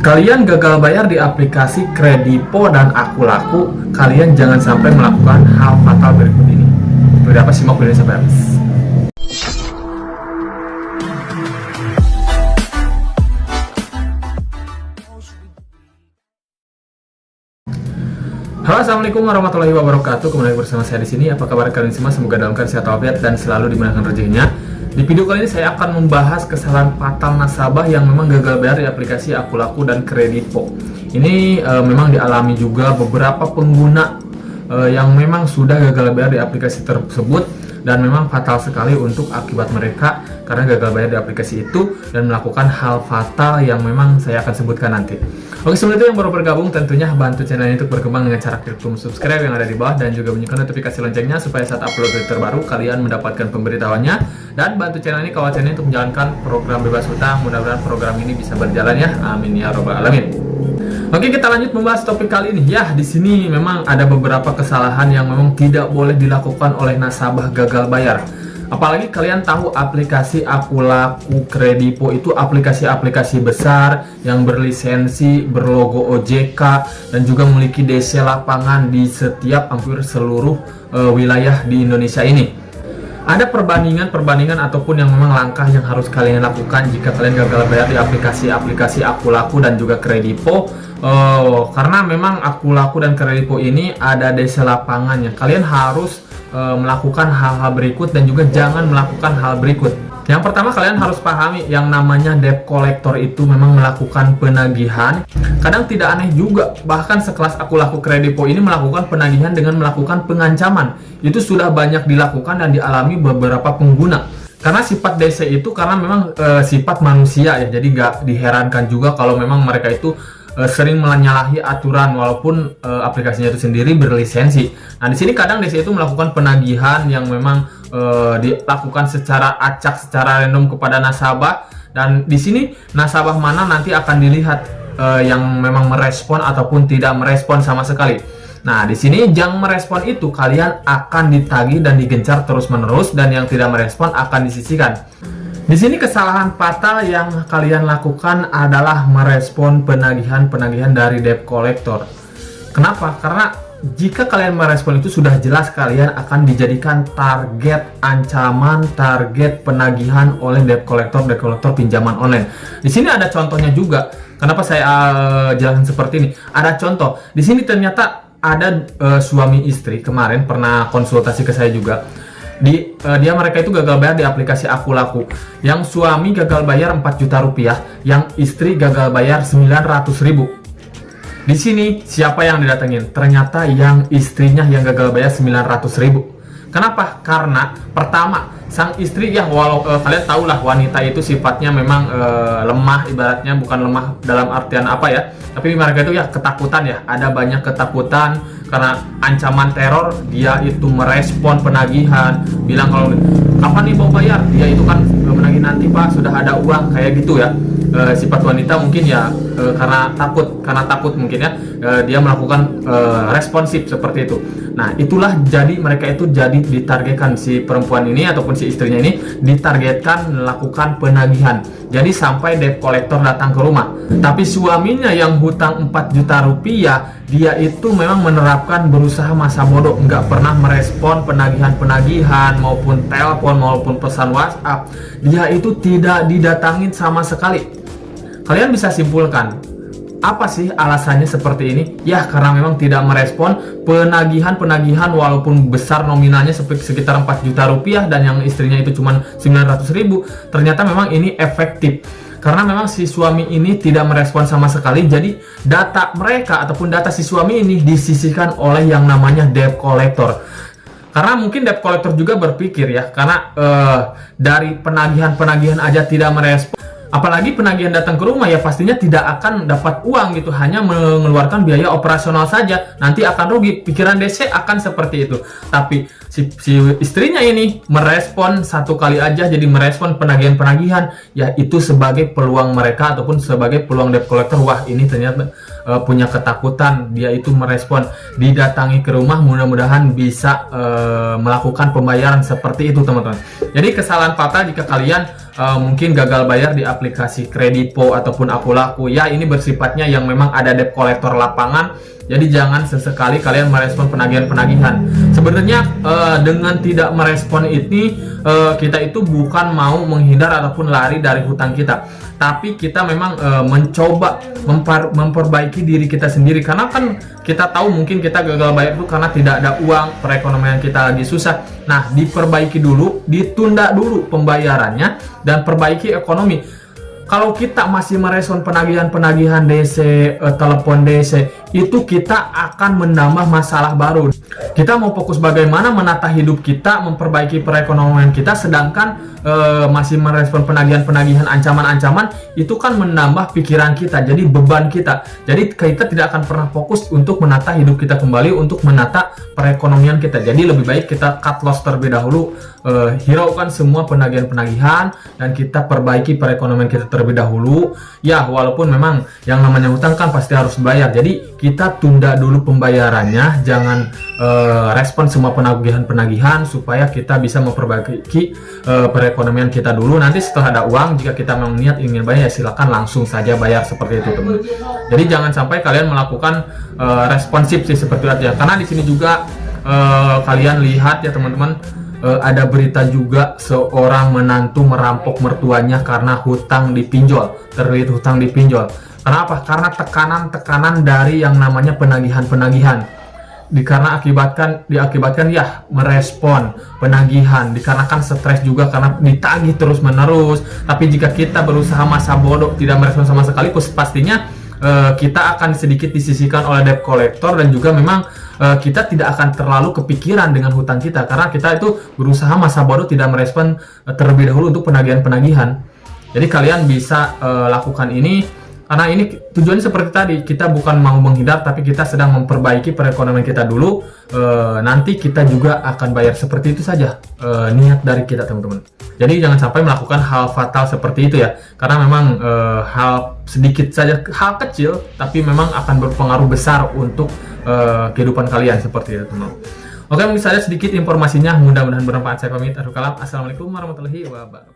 Kalian gagal bayar di aplikasi Kredipo dan Akulaku, kalian jangan sampai melakukan hal fatal berikut ini. Seperti apa? Simak video sampai habis. Halo, assalamualaikum warahmatullahi wabarakatuh. Kembali bersama saya di sini. Apa kabar kalian semua? Semoga dalam keadaan sehat walafiat dan selalu dimudahkan rezekinya. Di video kali ini saya akan membahas kesalahan fatal nasabah yang memang gagal bayar di aplikasi Akulaku dan Kredipo. Ini memang dialami juga beberapa pengguna yang memang sudah gagal bayar di aplikasi tersebut, dan memang fatal sekali untuk akibat mereka karena gagal bayar di aplikasi itu dan melakukan hal fatal yang memang saya akan sebutkan nanti. Oke, sebelum itu yang baru bergabung tentunya bantu channel ini untuk berkembang dengan cara klik tombol subscribe yang ada di bawah dan juga bunyikan notifikasi loncengnya supaya saat upload video terbaru kalian mendapatkan pemberitahuannya, dan bantu channel ini kawal channel ini untuk menjalankan program bebas hutang. Mudah-mudahan program ini bisa berjalan ya. Amin ya robbal alamin. Oke, kita lanjut membahas topik kali ini. Ya, di sini memang ada beberapa kesalahan yang memang tidak boleh dilakukan oleh nasabah gagal bayar. Apalagi kalian tahu aplikasi Akulaku, Kredipo itu aplikasi-aplikasi besar yang berlisensi, berlogo OJK, dan juga memiliki DC lapangan di setiap hampir seluruh wilayah di Indonesia ini. Ada perbandingan ataupun yang memang langkah yang harus kalian lakukan jika kalian gagal bayar di aplikasi-aplikasi Akulaku dan juga Kredipo. Karena memang Akulaku dan Kredipo ini ada DC lapangannya. Kalian harus melakukan hal-hal berikut dan juga jangan melakukan hal berikut. Yang pertama, kalian harus pahami yang namanya debt collector itu memang melakukan penagihan. Kadang tidak aneh juga, bahkan sekelas Akulaku Kredipo ini melakukan penagihan dengan melakukan pengancaman. Itu sudah banyak dilakukan dan dialami beberapa pengguna. Karena sifat DC itu karena memang sifat manusia ya, jadi gak diherankan juga kalau memang mereka itu sering menyalahi aturan walaupun aplikasinya itu sendiri berlisensi. Nah, di sini kadang DC itu melakukan penagihan yang memang dilakukan secara acak, secara random kepada nasabah, dan di sini nasabah mana nanti akan dilihat yang memang merespon ataupun tidak merespon sama sekali. Nah, di sini yang merespon itu kalian akan ditagih dan digencar terus-menerus, dan yang tidak merespon akan disisihkan. Di sini kesalahan fatal yang kalian lakukan adalah merespon penagihan dari debt collector. Kenapa? Karena jika kalian merespon itu sudah jelas kalian akan dijadikan target ancaman, target penagihan oleh debt collector pinjaman online. Di sini ada contohnya juga. Kenapa saya jelaskan seperti ini? Ada contoh. Di sini ternyata ada suami istri kemarin pernah konsultasi ke saya juga. Mereka itu gagal bayar di aplikasi Akulaku. Yang suami gagal bayar 4 juta rupiah, yang istri gagal bayar 900 ribu. Di sini siapa yang didatengin? Ternyata yang istrinya yang gagal bayar 900 ribu. Kenapa? Karena pertama, sang istri ya, walau kalian tahulah wanita itu sifatnya memang lemah, ibaratnya bukan lemah dalam artian apa ya, tapi mereka itu ya ketakutan ya, ada banyak ketakutan karena ancaman teror. Dia itu merespon penagihan, bilang kalau kapan nih mau bayar, dia itu kan menagih nanti pak, sudah ada uang, kayak gitu ya. Sifat wanita mungkin ya karena takut mungkin ya, dia melakukan responsif seperti itu. Nah, itulah jadi mereka itu jadi ditargetkan, si perempuan ini ataupun si istrinya ini ditargetkan melakukan penagihan. Jadi sampai debt collector datang ke rumah. Tapi suaminya yang hutang 4 juta rupiah, dia itu memang menerapkan berusaha masa bodoh, nggak pernah merespon penagihan maupun telepon maupun pesan WhatsApp. Dia itu tidak didatangin sama sekali. Kalian bisa simpulkan, apa sih alasannya seperti ini? Ya, karena memang tidak merespon penagihan walaupun besar nominalnya sekitar 4 juta rupiah dan yang istrinya itu cuma 900 ribu. Ternyata memang ini efektif. Karena memang si suami ini tidak merespon sama sekali, jadi data mereka ataupun data si suami ini disisihkan oleh yang namanya debt collector. Karena mungkin debt collector juga berpikir ya, karena dari penagihan aja tidak merespon, apalagi penagihan datang ke rumah, ya pastinya tidak akan dapat uang gitu, hanya mengeluarkan biaya operasional saja, nanti akan rugi. Pikiran DC akan seperti itu. Tapi si istrinya ini merespon satu kali aja, jadi merespon penagihan, ya itu sebagai peluang mereka ataupun sebagai peluang debt collector. Wah, ini ternyata punya ketakutan, dia itu merespon, didatangi ke rumah, mudah-mudahan bisa melakukan pembayaran seperti itu teman-teman. Jadi kesalahan fatal jika kalian mungkin gagal bayar di aplikasi Kredipo ataupun Akulaku. Ya, ini bersifatnya yang memang ada debt collector lapangan. Jadi jangan sesekali kalian merespon penagihan-penagihan. Sebenarnya dengan tidak merespon ini kita itu bukan mau menghindar ataupun lari dari hutang kita, tapi kita memang mencoba memperbaiki diri kita sendiri. Karena kan kita tahu mungkin kita gagal bayar itu karena tidak ada uang, perekonomian kita lagi susah. Nah, diperbaiki dulu, ditunda dulu pembayarannya, dan perbaiki ekonomi. Kalau kita masih merespon penagihan-penagihan DC, telepon DC, itu kita akan menambah masalah baru. Kita mau fokus bagaimana menata hidup kita, memperbaiki perekonomian kita, sedangkan masih merespon penagihan-penagihan, ancaman-ancaman, itu kan menambah pikiran kita, jadi beban kita. Jadi kita tidak akan pernah fokus untuk menata hidup kita kembali, untuk menata perekonomian kita. Jadi lebih baik kita cut loss terlebih dahulu, hiraukan semua penagihan-penagihan, dan kita perbaiki perekonomian kita terlebih dahulu. Ya, walaupun memang yang namanya hutang kan pasti harus bayar, jadi kita tunda dulu pembayarannya, jangan respon semua penagihan-penagihan, supaya kita bisa memperbaiki perekonomian kita dulu. Nanti setelah ada uang, jika kita memang niat ingin bayar, ya silakan langsung saja bayar, seperti itu teman. Jadi jangan sampai kalian melakukan responsif sih seperti itu ya. Karena di sini juga kalian lihat ya teman-teman, ada berita juga seorang menantu merampok mertuanya karena hutang dipinjol, terlilit hutang dipinjol. Kenapa? Karena tekanan-tekanan dari yang namanya penagihan-penagihan. Karena diakibatkan ya merespon penagihan, dikarenakan stres juga karena ditagih terus-menerus. Tapi jika kita berusaha masa bodoh, tidak merespon sama sekali, pastinya kita akan sedikit disisihkan oleh debt collector, dan juga memang kita tidak akan terlalu kepikiran dengan hutang kita, karena kita itu berusaha masa bodoh tidak merespon terlebih dahulu untuk penagihan-penagihan. Jadi kalian bisa lakukan ini, karena ini tujuannya seperti tadi, kita bukan mau menghindar, tapi kita sedang memperbaiki perekonomian kita dulu. Nanti kita juga akan bayar, seperti itu saja niat dari kita teman-teman. Jadi jangan sampai melakukan hal fatal seperti itu ya, karena memang hal sedikit saja, hal kecil, tapi memang akan berpengaruh besar untuk kehidupan kalian, seperti itu teman. Oke, mungkin saja sedikit informasinya, mudah-mudahan bermanfaat. Saya pamit, assalamualaikum warahmatullahi wabarakatuh.